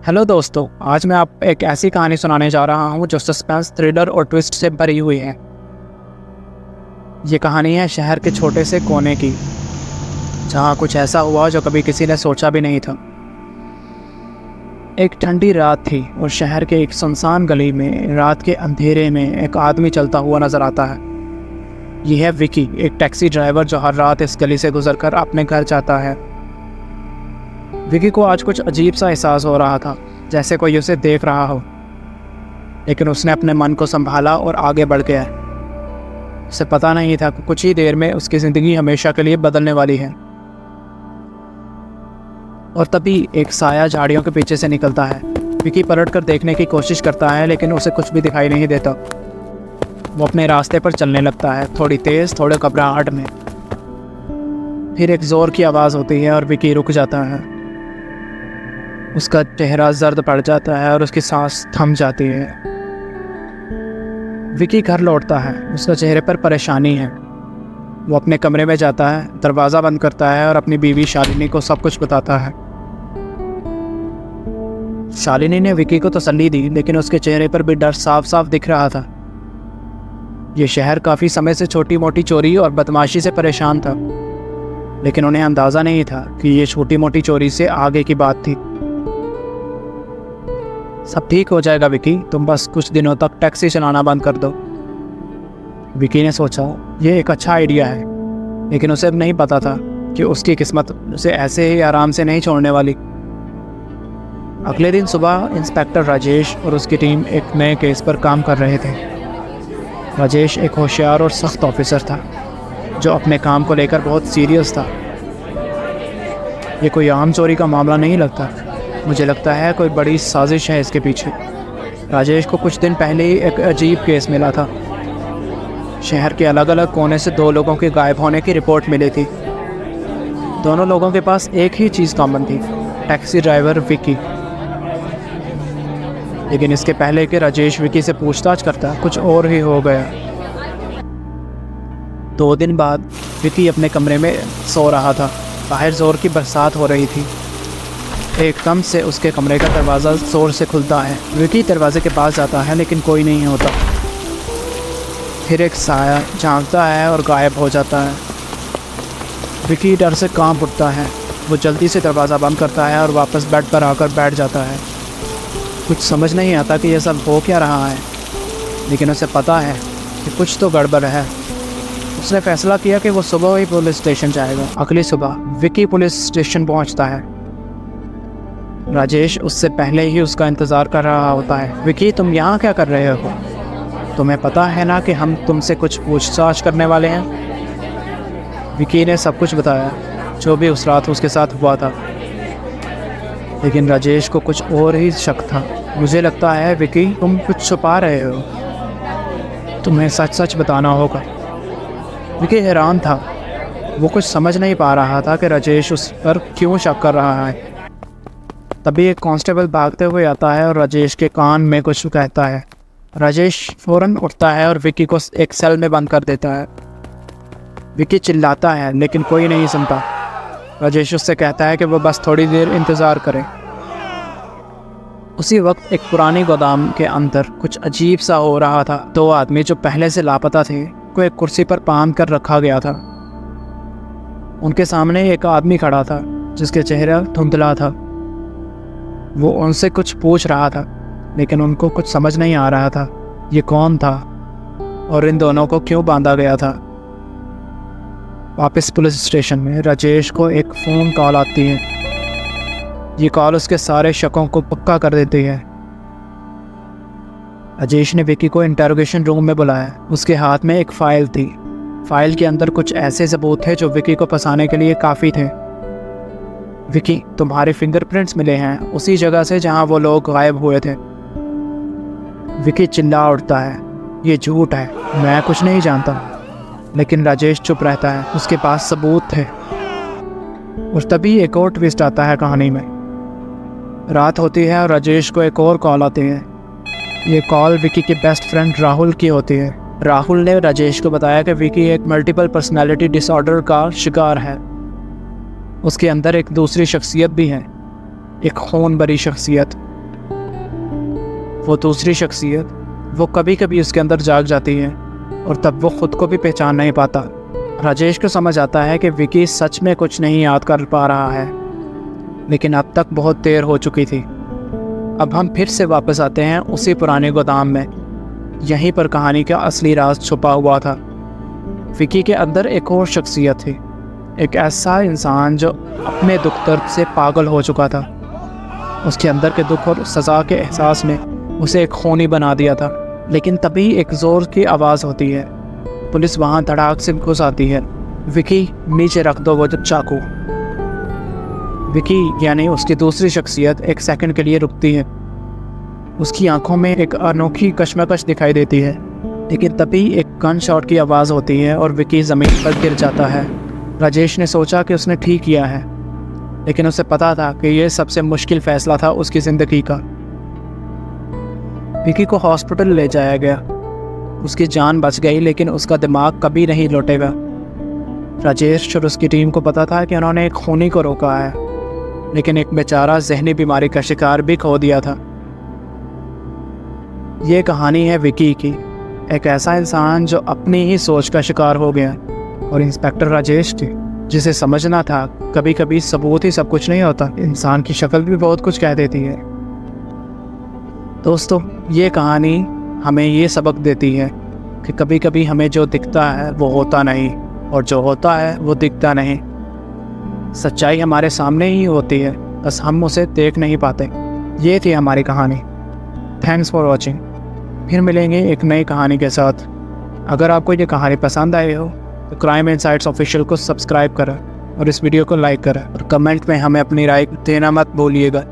Hello दोस्तों, आज मैं आप एक ऐसी कहानी सुनाने जा रहा हूँ जो सस्पेंस, थ्रिलर और ट्विस्ट से भरी हुई है। ये कहानी है शहर के छोटे से कोने की, जहाँ कुछ ऐसा हुआ जो कभी किसी ने सोचा भी नहीं था। एक ठंडी रात थी और शहर के एक सुनसान गली में रात के अंधेरे में एक आदमी चलता हुआ नजर आता है। यह है विकी, एक टैक्सी ड्राइवर जो हर रात इस गली से गुजरकर अपने घर जाता है। विकी को आज कुछ अजीब सा एहसास हो रहा था, जैसे कोई उसे देख रहा हो, लेकिन उसने अपने मन को संभाला और आगे बढ़ गया। उसे पता नहीं था कि कुछ ही देर में उसकी ज़िंदगी हमेशा के लिए बदलने वाली है। और तभी एक साया झाड़ियों के पीछे से निकलता है। विकी पलट कर देखने की कोशिश करता है, लेकिन उसे कुछ भी दिखाई नहीं देता। वो अपने रास्ते पर चलने लगता है, थोड़ी तेज़, थोड़े घबराहट में। फिर एक ज़ोर की आवाज़ होती है और विकी रुक जाता है। उसका चेहरा जर्द पड़ जाता है और उसकी सांस थम जाती है। विकी घर लौटता है, उसका चेहरे पर परेशानी है। वो अपने कमरे में जाता है, दरवाज़ा बंद करता है और अपनी बीवी शालिनी को सब कुछ बताता है। शालिनी ने विकी को तसल्ली दी, लेकिन उसके चेहरे पर भी डर साफ साफ दिख रहा था। ये शहर काफ़ी समय से छोटी मोटी चोरी और बदमाशी से परेशान था, लेकिन उन्हें अंदाज़ा नहीं था कि ये छोटी मोटी चोरी से आगे की बात थी। सब ठीक हो जाएगा विकी, तुम बस कुछ दिनों तक टैक्सी चलाना बंद कर दो। विकी ने सोचा यह एक अच्छा आइडिया है, लेकिन उसे अब नहीं पता था कि उसकी किस्मत उसे ऐसे ही आराम से नहीं छोड़ने वाली। अगले दिन सुबह इंस्पेक्टर राजेश और उसकी टीम एक नए केस पर काम कर रहे थे। राजेश एक होशियार और सख्त ऑफिसर था, जो अपने काम को लेकर बहुत सीरियस था। ये कोई आम चोरी का मामला नहीं लगता, मुझे लगता है कोई बड़ी साजिश है इसके पीछे। राजेश को कुछ दिन पहले ही एक अजीब केस मिला था। शहर के अलग अलग कोने से दो लोगों के गायब होने की रिपोर्ट मिली थी। दोनों लोगों के पास एक ही चीज़ कॉमन थी, टैक्सी ड्राइवर विकी। लेकिन इसके पहले कि राजेश विकी से पूछताछ करता, कुछ और ही हो गया। 2 दिन बाद विकी अपने कमरे में सो रहा था। बाहर ज़ोर की बरसात हो रही थी। एकदम से उसके कमरे का दरवाज़ा ज़ोर से खुलता है। विकी दरवाजे के पास जाता है, लेकिन कोई नहीं होता। फिर एक साया झांकता है और गायब हो जाता है। विकी डर से कांप उठता है। वो जल्दी से दरवाज़ा बंद करता है और वापस बेड पर आकर बैठ जाता है। कुछ समझ नहीं आता कि यह सब हो क्या रहा है, लेकिन उसे पता है कि कुछ तो गड़बड़ है। उसने फैसला किया कि वो सुबह ही पुलिस स्टेशन जाएगा। अगली सुबह विकी पुलिस स्टेशन पहुंचता है। राजेश उससे पहले ही उसका इंतज़ार कर रहा होता है। विकी, तुम यहाँ क्या कर रहे हो? तुम्हें पता है ना कि हम तुमसे कुछ पूछताछ करने वाले हैं। विकी ने सब कुछ बताया, जो भी उस रात उसके साथ हुआ था। लेकिन राजेश को कुछ और ही शक था। मुझे लगता है विकी, तुम कुछ छुपा रहे हो, तुम्हें सच सच बताना होगा। विकी हैरान था। वो कुछ समझ नहीं पा रहा था कि राजेश उस पर क्यों शक कर रहा है। तभी एक कांस्टेबल भागते हुए आता है और राजेश के कान में कुछ कहता है। राजेश फ़ौरन उठता है और विकी को एक सेल में बंद कर देता है। विकी चिल्लाता है, लेकिन कोई नहीं सुनता। राजेश उससे कहता है कि वो बस थोड़ी देर इंतज़ार करे। उसी वक्त एक पुरानी गोदाम के अंदर कुछ अजीब सा हो रहा था। 2 आदमी जो पहले से लापता थे को एक कुर्सी पर बांध कर रखा गया था। उनके सामने एक आदमी खड़ा था, जिसके चेहरा धुंधला था। वो उनसे कुछ पूछ रहा था, लेकिन उनको कुछ समझ नहीं आ रहा था ये कौन था और इन दोनों को क्यों बांधा गया था। वापस पुलिस स्टेशन में राजेश को एक फ़ोन कॉल आती है। ये कॉल उसके सारे शकों को पक्का कर देती है। राजेश ने विकी को इंटरोगेशन रूम में बुलाया। उसके हाथ में एक फ़ाइल थी। फ़ाइल के अंदर कुछ ऐसे सबूत थे जो विकी को फंसाने के लिए काफ़ी थे। विकी, तुम्हारे फिंगरप्रिंट्स मिले हैं उसी जगह से जहां वो लोग गायब हुए थे। विकी चिल्ला उठता है, ये झूठ है, मैं कुछ नहीं जानता। लेकिन राजेश चुप रहता है, उसके पास सबूत थे। और तभी एक और ट्विस्ट आता है कहानी में। रात होती है और राजेश को एक और कॉल आती है। ये कॉल विकी के बेस्ट फ्रेंड राहुल की होती है। राहुल ने राजेश को बताया कि विकी एक मल्टीपल पर्सनैलिटी डिसऑर्डर का शिकार है। उसके अंदर एक दूसरी शख्सियत भी है, एक खून भरी शख्सियत वो दूसरी शख्सियत, वो कभी कभी उसके अंदर जाग जाती है और तब वो ख़ुद को भी पहचान नहीं पाता। राजेश को समझ आता है कि विकी सच में कुछ नहीं याद कर पा रहा है, लेकिन अब तक बहुत देर हो चुकी थी। अब हम फिर से वापस आते हैं उसी पुराने गोदाम में। यहीं पर कहानी का असली राज छुपा हुआ था। विकी के अंदर एक और शख्सियत थी, एक ऐसा इंसान जो अपने दुख दर्द से पागल हो चुका था। उसके अंदर के दुख और सज़ा के एहसास ने उसे एक खूनी बना दिया था। लेकिन तभी एक ज़ोर की आवाज़ होती है। पुलिस वहाँ धड़ाक से घुस आती है। विकी, नीचे रख दो वो चाकू। विकी यानी उसकी दूसरी शख्सियत एक सेकंड के लिए रुकती है। उसकी आंखों में एक अनोखी कश्मकश दिखाई देती है। लेकिन तभी एक गन शॉट की आवाज़ होती है और विकी ज़मीन पर गिर जाता है। राजेश ने सोचा कि उसने ठीक किया है, लेकिन उसे पता था कि यह सबसे मुश्किल फ़ैसला था उसकी ज़िंदगी का। विकी को हॉस्पिटल ले जाया गया। उसकी जान बच गई, लेकिन उसका दिमाग कभी नहीं लौटेगा। राजेश और उसकी टीम को पता था कि उन्होंने एक खूनी को रोका है, लेकिन एक बेचारा जहनी बीमारी का शिकार भी खो दिया था। ये कहानी है विकी की, एक ऐसा इंसान जो अपनी ही सोच का शिकार हो गया, और इंस्पेक्टर राजेश की, जिसे समझना था कभी कभी सबूत ही सब कुछ नहीं होता, इंसान की शक्ल भी बहुत कुछ कह देती है। दोस्तों, ये कहानी हमें ये सबक देती है कि कभी कभी हमें जो दिखता है वो होता नहीं, और जो होता है वो दिखता नहीं। सच्चाई हमारे सामने ही होती है, बस हम उसे देख नहीं पाते। ये थी हमारी कहानी। Thanks for watching. फिर मिलेंगे एक नई कहानी के साथ। अगर आपको ये कहानी पसंद आई हो तो क्राइम इनसाइट्स ऑफिशियल को सब्सक्राइब करें और इस वीडियो को लाइक करें, और कमेंट में हमें अपनी राय देना मत भूलिएगा।